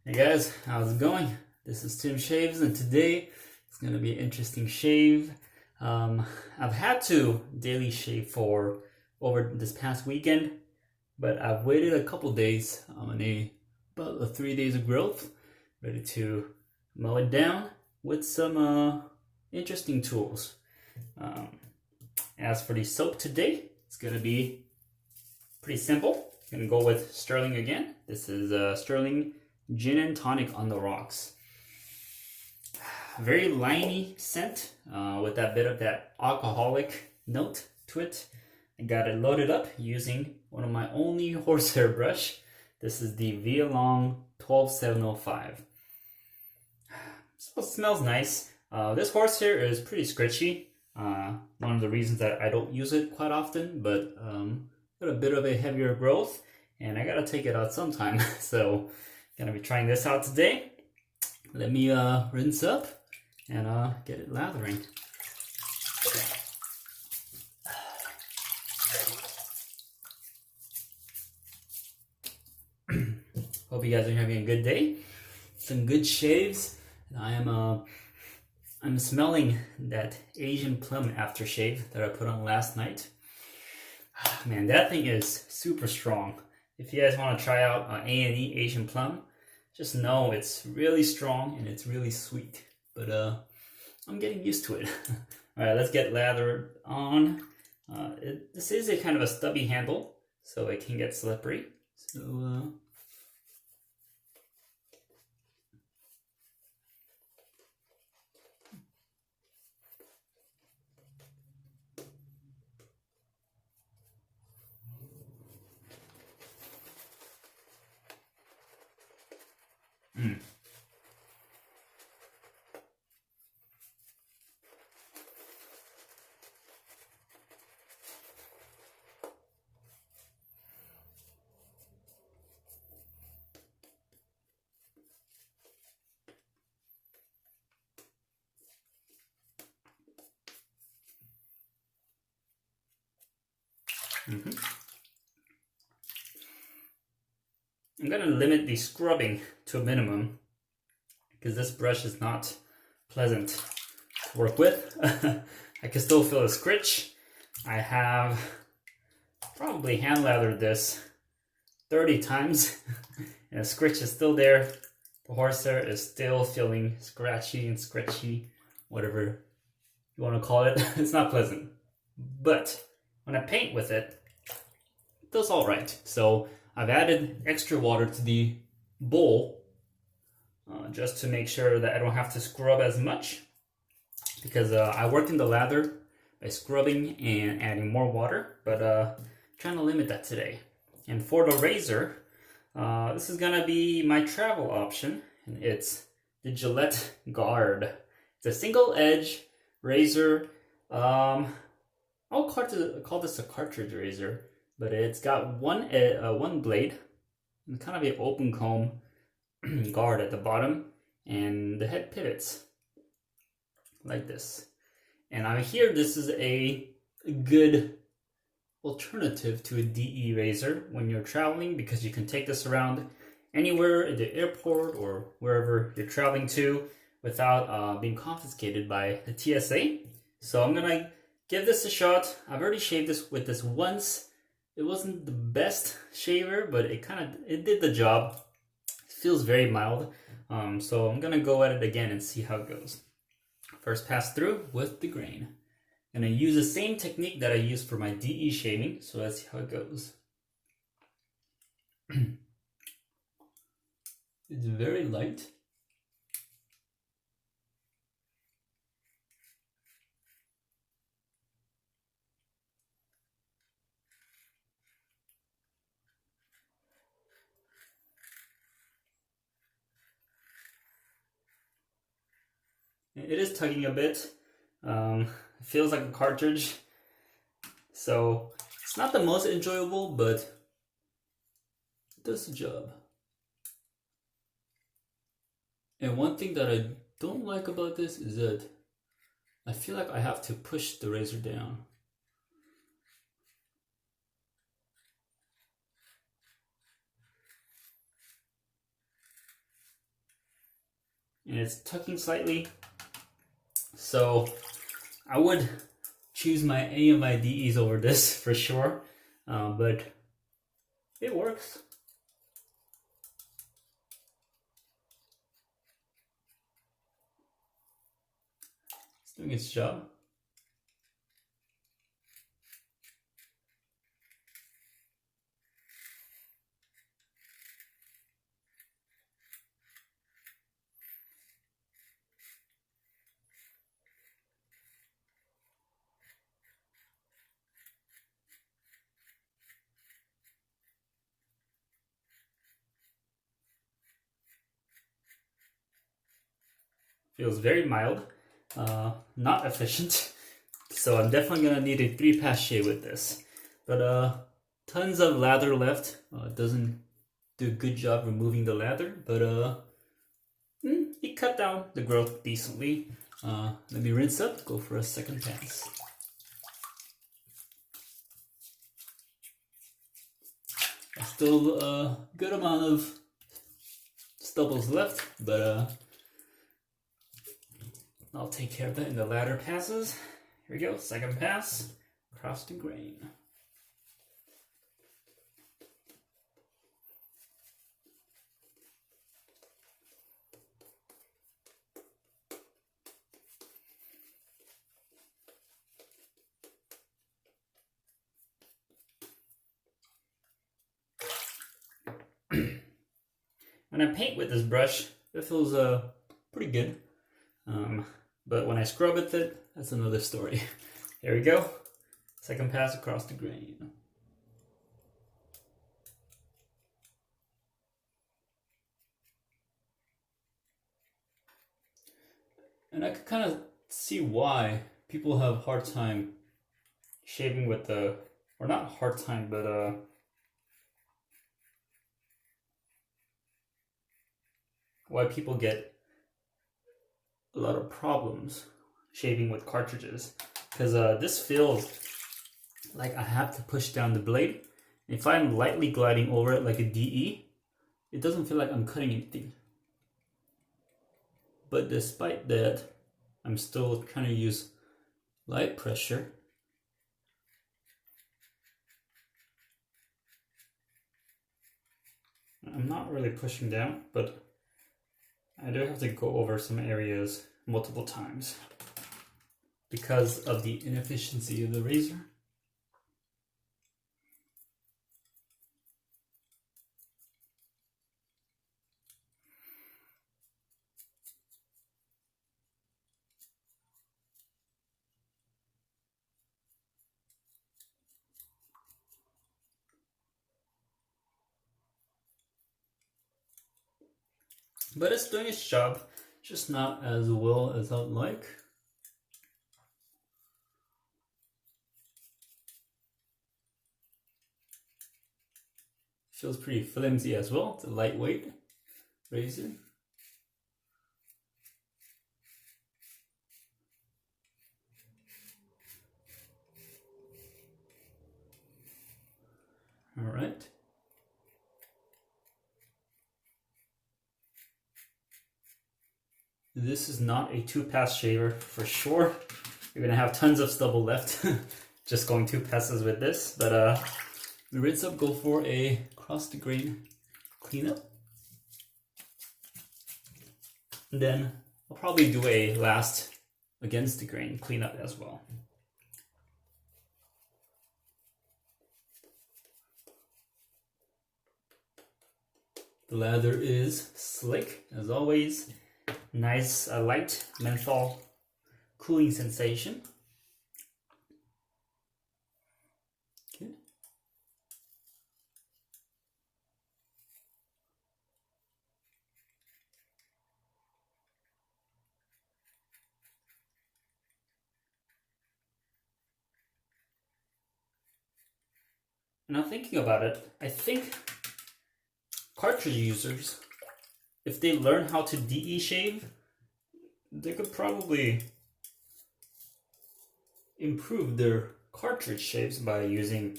Hey guys, how's it going? This is Tim Shaves, and today it's gonna be an interesting shave. I've had to daily shave for over this past weekend, but I've waited a couple days. I'm on about 3 days of growth, ready to mow it down with some interesting tools. As for the soap today, it's gonna be pretty simple. I'm gonna go with Stirling again. This is Stirling Gin Tonic on the rocks. Very liney scent with that bit of that alcoholic note to it. I got it loaded up using one of my only horsehair brush. This is the Vie Long 12705. So it smells nice. This horsehair is pretty scratchy. One of the reasons that I don't use it quite often, but got a bit of a heavier growth and I gotta take it out sometime. So gonna be trying this out today. Let me rinse up and get it lathering. Hope you guys are having a good day. Some good shaves. I'm smelling that Asian plum aftershave that I put on last night. Man, that thing is super strong. If you guys want to try out A&E Asian plum, just know it's really strong and it's really sweet. But I'm getting used to it. All right, let's get lathered on. This is a kind of a stubby handle, so it can get slippery. So I'm going to limit the scrubbing to a minimum because this brush is not pleasant to work with. I can still feel a scritch. I have probably hand lathered this 30 times and the scritch is still there. The horsehair is still feeling scratchy and scratchy, whatever you want to call it. It's not pleasant. But when I paint with it, it does all right. So I've added extra water to the bowl just to make sure that I don't have to scrub as much, because I work in the lather by scrubbing and adding more water, but trying to limit that today. And for the razor, this is gonna be my travel option, and it's the Gillette Guard. It's a single edge razor. I'll call this a cartridge razor, but it's got one blade and kind of an open comb guard at the bottom, and the head pivots like this. And I hear this is a good alternative to a DE razor when you're traveling, because you can take this around anywhere at the airport or wherever you're traveling to without being confiscated by the TSA. So I'm gonna give this a shot. I've already shaved this with this once. It wasn't the best shaver, but it did the job. It feels very mild. So I'm gonna go at it again and see how it goes. First pass through with the grain. And I use the same technique that I use for my DE shaving, so let's see how it goes. It's very light. It is tugging a bit. It feels like a cartridge. So it's not the most enjoyable, but it does the job. And one thing that I don't like about this is that I feel like I have to push the razor down. and it's tucking slightly. So I would choose my any of my DEs over this for sure, but it works. It's doing its job. Feels very mild, not efficient. So I'm definitely gonna need a 3-pass shave with this. But tons of lather left. It doesn't do a good job removing the lather, but it cut down the growth decently. Let me rinse up, go for a second pass. Still a good amount of stubbles left, but I'll take care of that in the latter passes. Here we go, second pass, across the grain. When I paint with this brush, it feels pretty good. But when I scrub with it, that's another story. Here we go. Second pass across the grain. And I could kind of see why people have a hard time shaving with the, or not hard time, but why people get a lot of problems shaving with cartridges, because this feels like I have to push down the blade. If I'm lightly gliding over it like a DE, it doesn't feel like I'm cutting anything. But despite that, I'm still trying to use light pressure. I'm not really pushing down, but I do have to go over some areas multiple times because of the inefficiency of the razor. But it's doing its job, just not as well as I'd like. Feels pretty flimsy as well. It's a lightweight razor. All right. This is not a 2-pass shaver for sure. You're gonna have tons of stubble left just going 2 passes with this. But we rinse up, go for a cross the grain cleanup. And then I'll probably do a last against the grain cleanup as well. The lather is slick as always. Nice light menthol cooling sensation. Good. Now thinking about it, I think cartridge users, if they learn how to DE shave, they could probably improve their cartridge shaves by using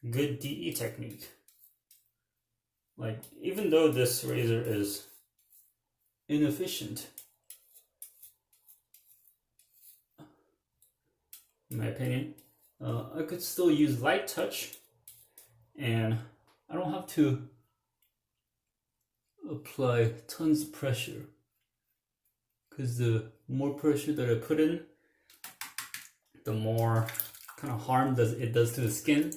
good DE technique. Like, even though this razor is inefficient, in my opinion. I could still use light touch, and I don't have to apply tons of pressure, because the more pressure that I put in, the more kind of harm it does to the skin,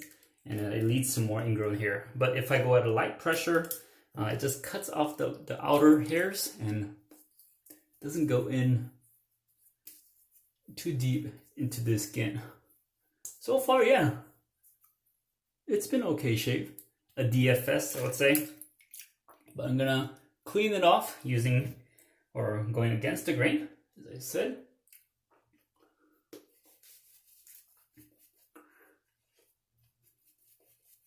and it leads to more ingrown hair. But if I go at a light pressure, it just cuts off the outer hairs and doesn't go in too deep into the skin. So far, yeah, it's been okay shave. A DFS, I would say. But I'm gonna clean it off using, or going against the grain, as I said.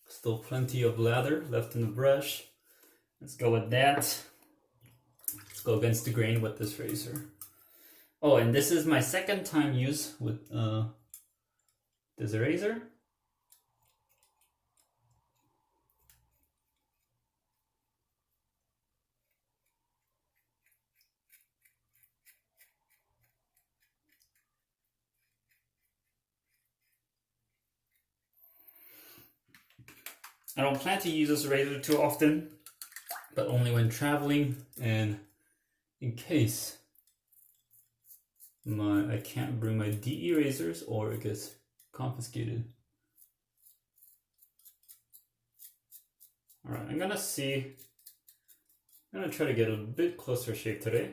Still plenty of lather left in the brush. Let's go with that. Let's go against the grain with this razor. Oh, and this is my second time use with this razor. I don't plan to use this razor too often, but only when traveling and in case I can't bring my DE razors or it gets confiscated. Alright, I'm gonna try to get a bit closer shave today.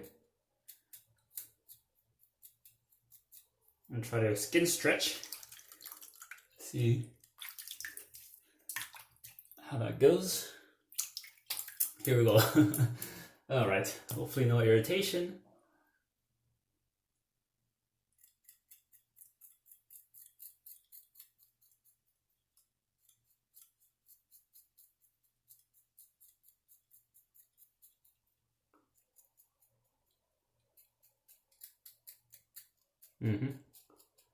And try to skin stretch. See how that goes. Here we go. Alright, hopefully no irritation.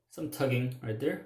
Some tugging right there.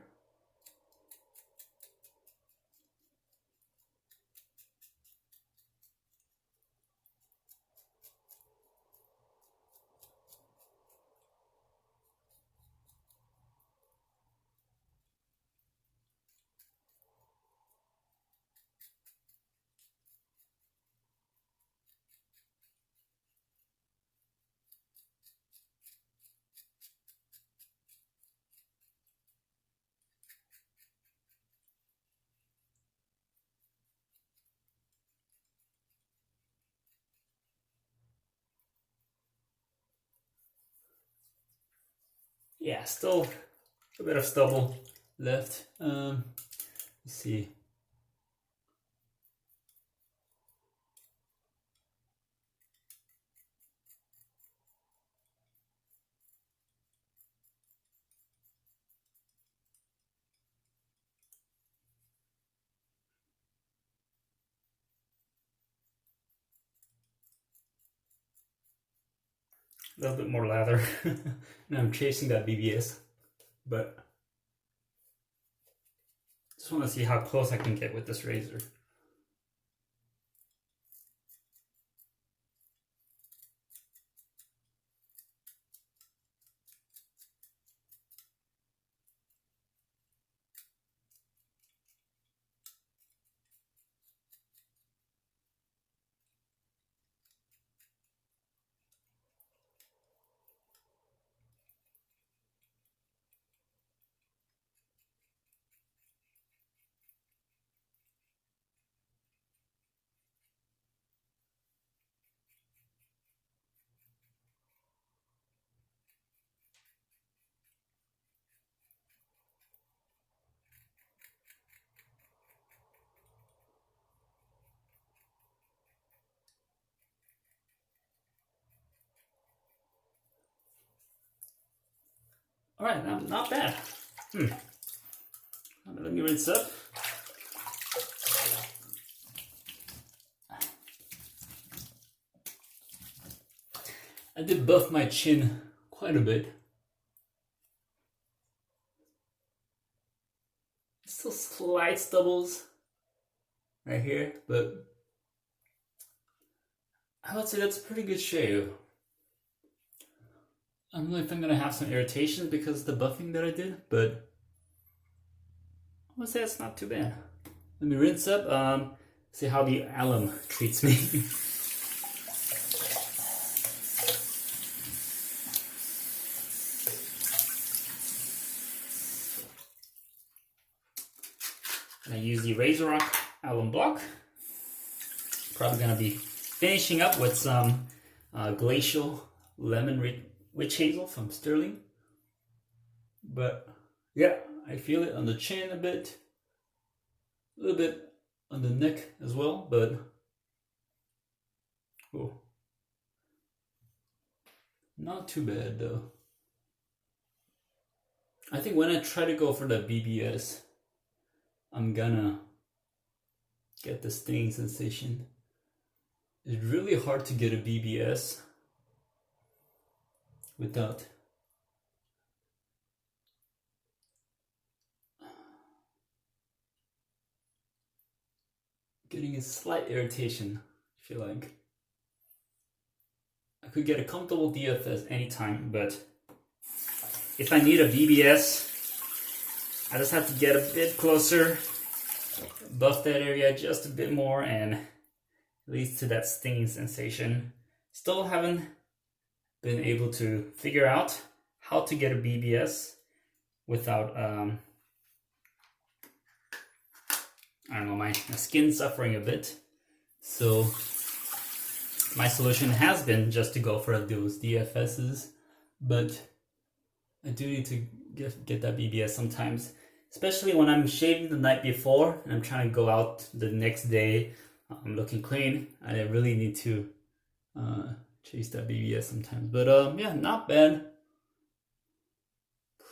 Yeah, still a bit of stubble left. Let's see. A little bit more lather. And I'm chasing that BBS, but just want to see how close I can get with this razor. All right, not bad. Let me rinse up. I did buff my chin quite a bit. Still slight stubbles right here, but I would say that's a pretty good shave. I don't know if I'm gonna have some irritation because of the buffing that I did, but I would say it's not too bad. Let me rinse up, see how the alum treats me. And I use the Razor Rock alum block. Probably gonna be finishing up with some glacial lemon witch hazel from Stirling. But yeah, I feel it on the chin a bit, a little bit on the neck as well, but oh, not too bad though. I think when I try to go for the BBS, I'm gonna get the stinging sensation. It's really hard to get a BBS without getting a slight irritation. I feel like I could get a comfortable DFS anytime, but if I need a BBS, I just have to get a bit closer, buff that area just a bit more, and it leads to that stinging sensation. Still haven't been able to figure out how to get a BBS without, I don't know, my skin suffering a bit. So my solution has been just to go for those DFSs, but I do need to get that BBS sometimes, especially when I'm shaving the night before and I'm trying to go out the next day looking clean. I really need to chase that BBS sometimes. But yeah, not bad.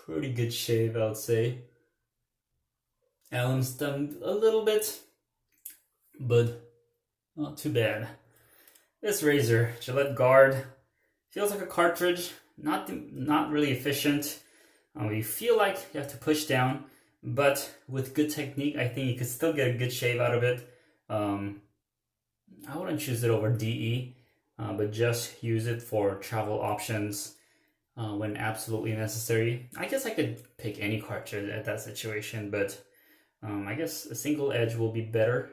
Pretty good shave, I would say. Alum stung a little bit, but not too bad. This razor, Gillette Guard, feels like a cartridge. Not really efficient. You feel like you have to push down, but with good technique, I think you could still get a good shave out of it. I wouldn't choose it over DE, but just use it for travel options when absolutely necessary. I guess I could pick any cartridge at that situation, but I guess a single edge will be better.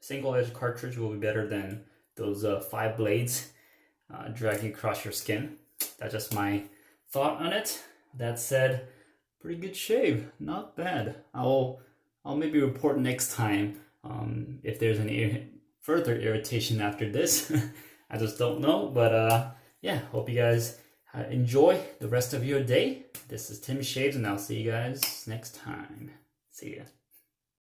Single edge cartridge will be better than those 5 blades dragging across your skin. That's just my thought on it. That said, pretty good shave, not bad. I'll maybe report next time if there's any further irritation after this. I just don't know, but yeah, hope you guys enjoy the rest of your day. This is Tim Shaves, and I'll see you guys next time. See ya.